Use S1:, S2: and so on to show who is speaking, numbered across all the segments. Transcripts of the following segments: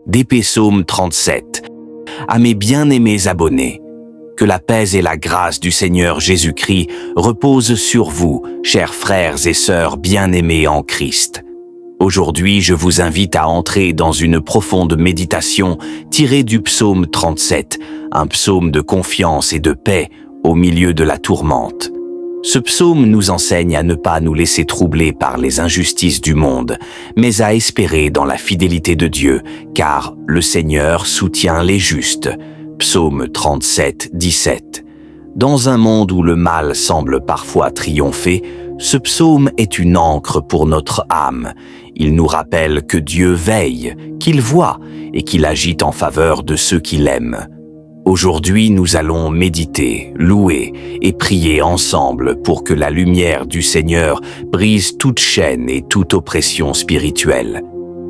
S1: d'Épée Psaume 37. À mes bien-aimés abonnés, que la paix et la grâce du Seigneur Jésus-Christ reposent sur vous, chers frères et sœurs bien-aimés en Christ. Aujourd'hui, je vous invite à entrer dans une profonde méditation tirée du psaume 37, un psaume de confiance et de paix au milieu de la tourmente. Ce psaume nous enseigne à ne pas nous laisser troubler par les injustices du monde, mais à espérer dans la fidélité de Dieu, car le Seigneur soutient les justes. Psaume 37, 17. Dans un monde où le mal semble parfois triompher, ce psaume est une ancre pour notre âme. Il nous rappelle que Dieu veille, qu'il voit et qu'il agit en faveur de ceux qui l'aiment. Aujourd'hui, nous allons méditer, louer et prier ensemble pour que la lumière du Seigneur brise toute chaîne et toute oppression spirituelle.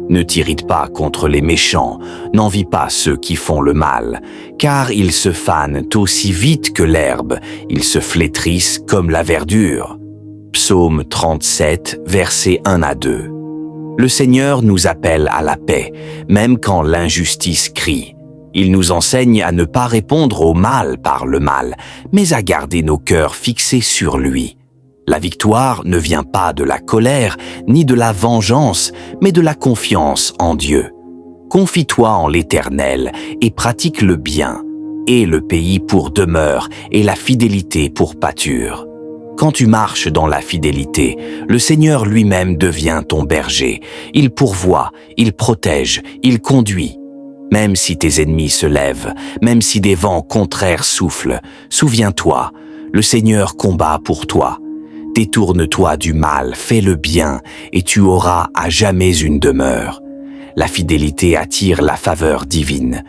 S1: Ne t'irrite pas contre les méchants, n'envie pas ceux qui font le mal, car ils se fanent aussi vite que l'herbe, ils se flétrissent comme la verdure. Psaume 37, versets 1 à 2. Le Seigneur nous appelle à la paix, même quand l'injustice crie. Il nous enseigne à ne pas répondre au mal par le mal, mais à garder nos cœurs fixés sur lui. La victoire ne vient pas de la colère, ni de la vengeance, mais de la confiance en Dieu. Confie-toi en l'Éternel et pratique le bien, et le pays pour demeure et la fidélité pour pâture. Quand tu marches dans la fidélité, le Seigneur lui-même devient ton berger. Il pourvoit, il protège, il conduit. Même si tes ennemis se lèvent, même si des vents contraires soufflent, souviens-toi, le Seigneur combat pour toi. Détourne-toi du mal, fais le bien, et tu auras à jamais une demeure. La fidélité attire la faveur divine.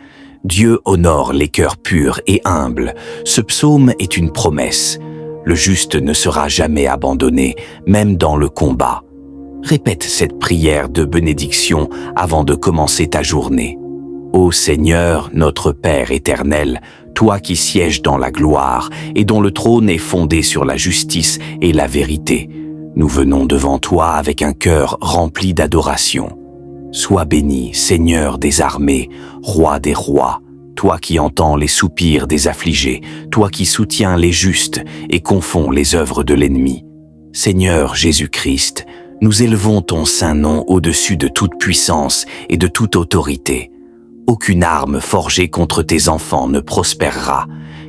S1: Dieu honore les cœurs purs et humbles. Ce psaume est une promesse. Le juste ne sera jamais abandonné, même dans le combat. Répète cette prière de bénédiction avant de commencer ta journée. Ô Seigneur, notre Père éternel, toi qui sièges dans la gloire et dont le trône est fondé sur la justice et la vérité, nous venons devant toi avec un cœur rempli d'adoration. Sois béni, Seigneur des armées, Roi des rois, toi qui entends les soupirs des affligés, toi qui soutiens les justes et confonds les œuvres de l'ennemi. Seigneur Jésus-Christ, nous élevons ton saint nom au-dessus de toute puissance et de toute autorité. Aucune arme forgée contre tes enfants ne prospérera,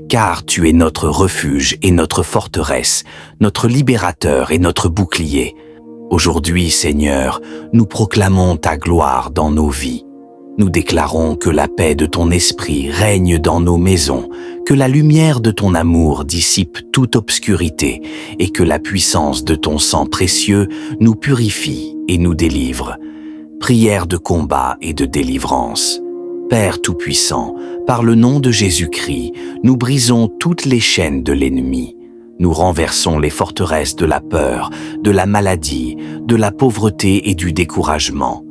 S1: car tu es notre refuge et notre forteresse, notre libérateur et notre bouclier. Aujourd'hui, Seigneur, nous proclamons ta gloire dans nos vies. Nous déclarons que la paix de ton esprit règne dans nos maisons, que la lumière de ton amour dissipe toute obscurité et que la puissance de ton sang précieux nous purifie et nous délivre. Prière de combat et de délivrance. Père Tout-Puissant, par le nom de Jésus-Christ, nous brisons toutes les chaînes de l'ennemi. Nous renversons les forteresses de la peur, de la maladie, de la pauvreté et du découragement.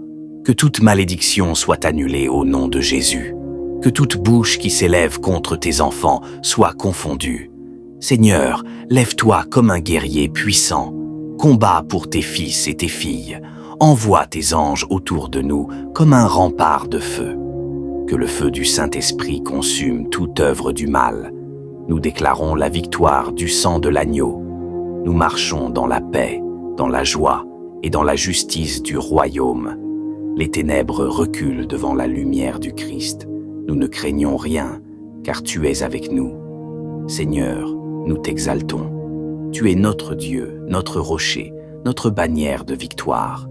S1: Que toute malédiction soit annulée au nom de Jésus. Que toute bouche qui s'élève contre tes enfants soit confondue. Seigneur, lève-toi comme un guerrier puissant. Combat pour tes fils et tes filles. Envoie tes anges autour de nous comme un rempart de feu. Que le feu du Saint-Esprit consume toute œuvre du mal. Nous déclarons la victoire du sang de l'agneau. Nous marchons dans la paix, dans la joie et dans la justice du royaume. Les ténèbres reculent devant la lumière du Christ. Nous ne craignons rien, car tu es avec nous. Seigneur, nous t'exaltons. Tu es notre Dieu, notre rocher, notre bannière de victoire.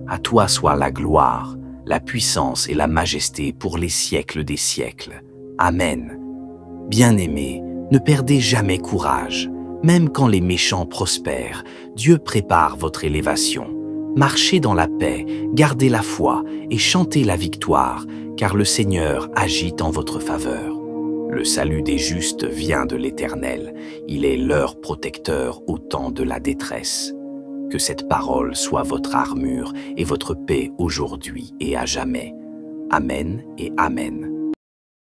S1: À toi soit la gloire, la puissance et la majesté pour les siècles des siècles. Amen. Bien-aimés, ne perdez jamais courage. Même quand les méchants prospèrent, Dieu prépare votre élévation. Marchez dans la paix, gardez la foi et chantez la victoire, car le Seigneur agit en votre faveur. Le salut des justes vient de l'Éternel. Il est leur protecteur au temps de la détresse. Que cette parole soit votre armure et votre paix aujourd'hui et à jamais. Amen et Amen.